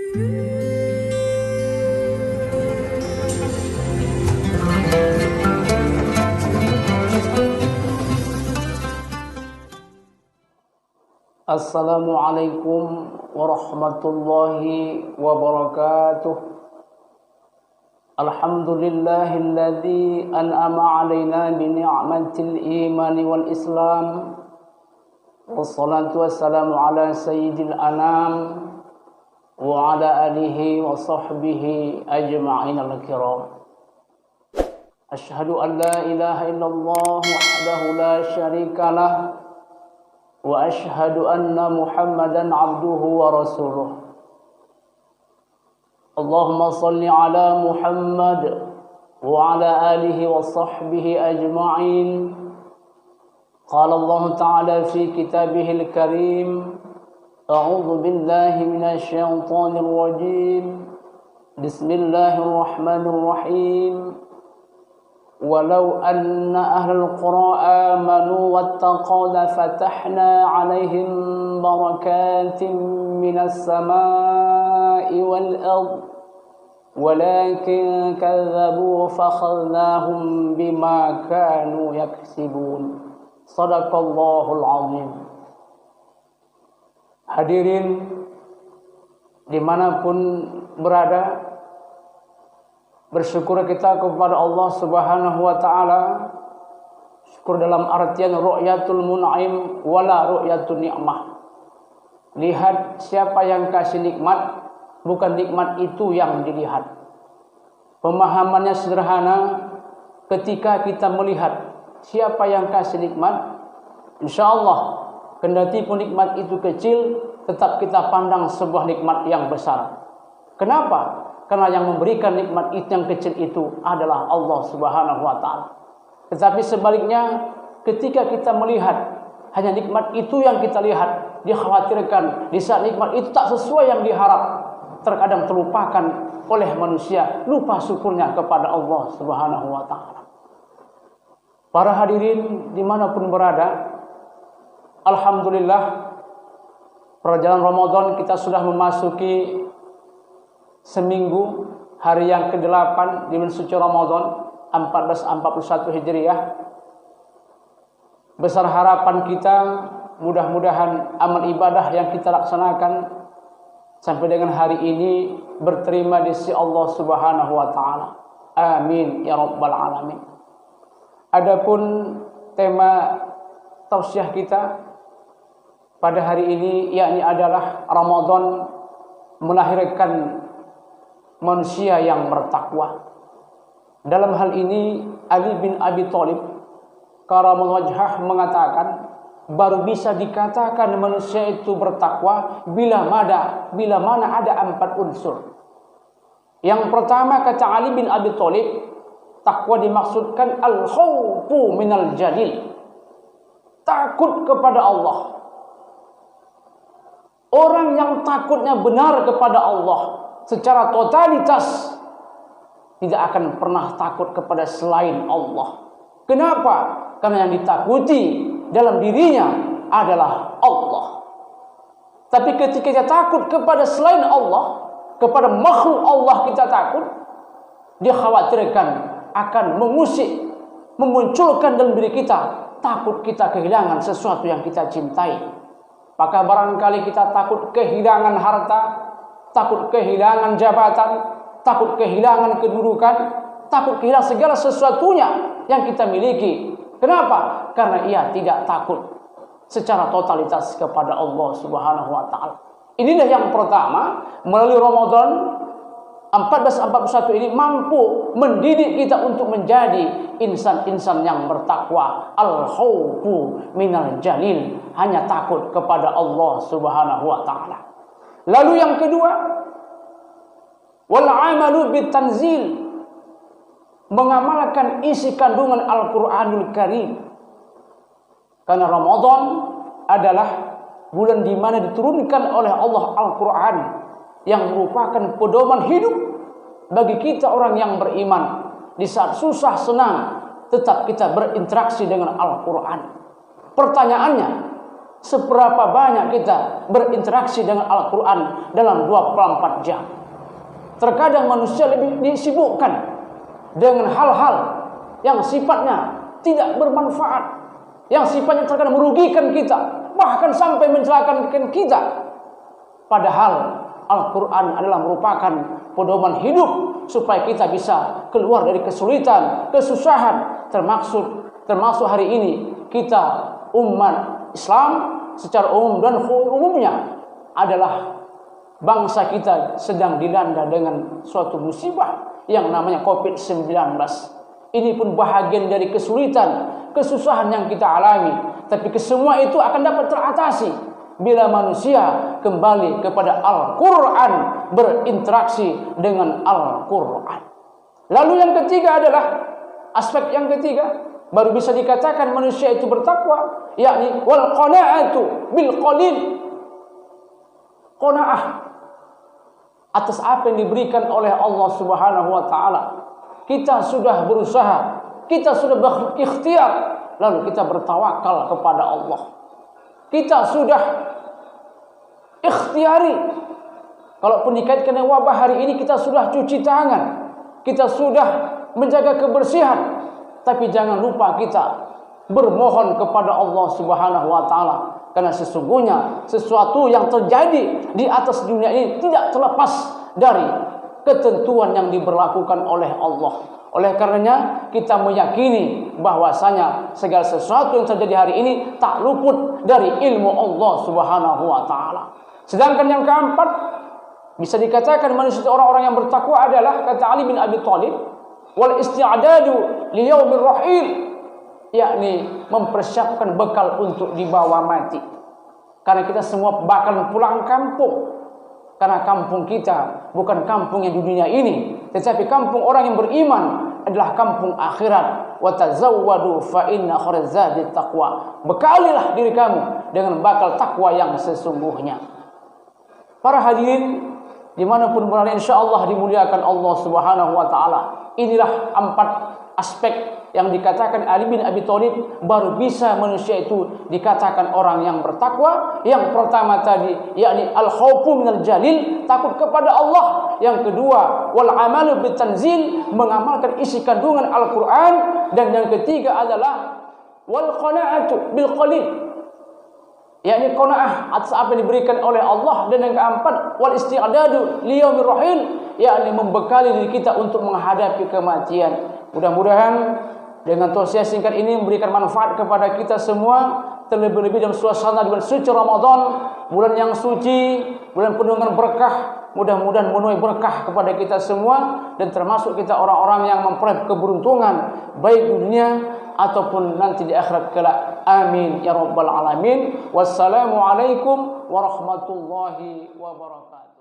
Assalamualaikum warahmatullahi wabarakatuh. Alhamdulillahilladzi an'ama 'alaina bi ni'matil imani wal islam. Wassalatu wassalamu ala sayyidil anam wa ala alihi wa sahbihi ajma'in al-kiram. Asyhadu an la ilaha illallah wahdahu la syarika lah wa ashhadu anna Muhammadan abduhu wa rasuluh. Allahumma salli ala Muhammad wa ala alihi wa sahbihi ajma'in. Qala Allah ta'ala fi kitabihil karim, a'udzu billahi minasy syaithanir rajim. Bismillahirrahmanirrahim. Walau anna ahlal qura amanu wattaqaw la fatahna 'alaihim barakatin minas samaa'i wal ardh walakin kadzabu fakhadnahum bima kanu yaksibun. Shadaqallahul 'azim. Hadirin dimanapun berada, bersyukur kita kepada Allah Subhanahu wa taala. Syukur dalam artian ru'yatul mun'im wala ru'yatul ni'mah. Lihat siapa yang kasih nikmat, bukan nikmat itu yang dilihat. Pemahamannya sederhana, ketika kita melihat siapa yang kasih nikmat, insyaallah kendati pun nikmat itu kecil, tetap kita pandang sebuah nikmat yang besar. Kenapa? Karena yang memberikan nikmat itu yang kecil itu adalah Allah Subhanahu wa taala. Tetapi sebaliknya, ketika kita melihat hanya nikmat itu yang kita lihat, dikhawatirkan di saat nikmat itu tak sesuai yang diharap, terkadang terlupakan oleh manusia, lupa syukurnya kepada Allah Subhanahu wa taala. Para hadirin dimanapun berada, alhamdulillah perjalanan Ramadan kita sudah memasuki seminggu, hari yang ke-8 di bulan suci Ramadan 1441 Hijriah. Besar harapan kita, mudah-mudahan amal ibadah yang kita laksanakan sampai dengan hari ini berterima di sisi Allah Subhanahu wa taala. Amin ya rabbal alamin. Adapun tema tausiah kita pada hari ini yakni adalah Ramadan melahirkan manusia yang bertakwa. Dalam hal ini Ali bin Abi Thalib karamullah wajhah mengatakan, baru bisa dikatakan manusia itu bertakwa bila mana ada 4 unsur. Yang pertama, kata Ali bin Abi Thalib, takwa dimaksudkan al-khawfu minal jalil, takut kepada Allah. Orang yang takutnya benar kepada Allah secara totalitas tidak akan pernah takut kepada selain Allah. Kenapa? Karena yang ditakuti dalam dirinya adalah Allah. Tapi ketika kita takut kepada selain Allah, kepada makhluk Allah kita takut, dia khawatirkan akan mengusik, memunculkan dalam diri kita takut kita kehilangan sesuatu yang kita cintai. Maka barangkali kita takut kehilangan harta, takut kehilangan jabatan, takut kehilangan kedudukan, takut kehilangan segala sesuatunya yang kita miliki. Kenapa? Karena ia tidak takut secara totalitas kepada Allah Subhanahu wa taala. Inilah yang pertama, melalui Ramadan 1441 ini mampu mendidik kita untuk menjadi insan-insan yang bertakwa. Al-khawfu minal jalil, hanya takut kepada Allah Subhanahu wa taala. Lalu yang kedua, wal amalu bitanzil, mengamalkan isi kandungan Al-Qur'anul Karim. Karena Ramadan adalah bulan di mana diturunkan oleh Allah Al-Qur'an yang merupakan pedoman hidup bagi kita orang yang beriman. Di saat susah senang tetap kita berinteraksi dengan Al-Qur'an. Pertanyaannya, Seberapa banyak kita berinteraksi dengan Al-Quran dalam 24 jam. Terkadang manusia lebih disibukkan dengan hal-hal yang sifatnya tidak bermanfaat, yang sifatnya terkadang merugikan kita, bahkan sampai mencelakakan kita. Padahal Al-Quran adalah merupakan pedoman hidup supaya kita bisa keluar dari kesulitan, kesusahan. Termasuk hari ini kita umat Islam secara umum dan umumnya adalah bangsa kita sedang dilanda dengan suatu musibah yang namanya COVID-19. Ini pun bahagian dari kesulitan, kesusahan yang kita alami. Tapi kesemua itu akan dapat teratasi bila manusia kembali kepada Al-Quran, berinteraksi dengan Al-Quran. Lalu yang ketiga adalah aspek yang ketiga, baru bisa dikatakan manusia itu bertakwa, yakni wal qanaatu bil qalil. Qanaah atas apa yang diberikan oleh Allah Subhanahu wa taala. Kita sudah berusaha, kita sudah berikhtiar, lalu kita bertawakal kepada Allah. Kita sudah ikhtiari. Kalaupun dikaitkan dengan wabah hari ini, kita sudah cuci tangan, kita sudah menjaga kebersihan. Tapi jangan lupa kita bermohon kepada Allah Subhanahu wa taala, karena sesungguhnya sesuatu yang terjadi di atas dunia ini tidak terlepas dari ketentuan yang diberlakukan oleh Allah. Oleh karenanya kita meyakini bahwasanya segala sesuatu yang terjadi hari ini tak luput dari ilmu Allah Subhanahu wa taala. Sedangkan yang keempat, bisa dikatakan manusia orang-orang yang bertakwa adalah, kata Ali bin Abi Thalib, wal isti'dadu li yaumir rahil, yakni mempersiapkan bekal untuk dibawa mati. Karena kita semua bakal pulang kampung. Karena kampung kita bukan kampung yang di dunia ini, tetapi kampung orang yang beriman adalah kampung akhirat. Wa tazawwadu fa inna khairaz zadi taqwa. Bekalilah diri kamu dengan bakal takwa yang sesungguhnya. Para hadirin dimanapun berada, insyaallah dimuliakan Allah Subhanahu wa taala. Inilah 4 aspek yang dikatakan Ali bin Abi Thalib baru bisa manusia itu dikatakan orang yang bertakwa. Yang pertama tadi yakni al-khaufu minal jalil, takut kepada Allah. Yang kedua wal amalu bitanzil, mengamalkan isi kandungan Al-Qur'an. Dan yang ketiga adalah wal qanaatu bil qalil, yakni qanaah atas apa yang diberikan oleh Allah. Dan yang keempat wal isti'dadu li yaumir rahil, yakni membekali diri kita untuk menghadapi kematian. Mudah-mudahan dengan tausiah singkat ini memberikan manfaat kepada kita semua, terlebih-lebih dalam suasana bulan suci Ramadan, bulan yang suci, bulan penuh dengan berkah. Mudah-mudahan menuai berkah kepada kita semua, dan termasuk kita orang-orang yang memperoleh keberuntungan baik di dunia ataupun nanti di akhirat kelak. Amin ya rabbal alamin. Wassalamualaikum warahmatullahi wabarakatuh.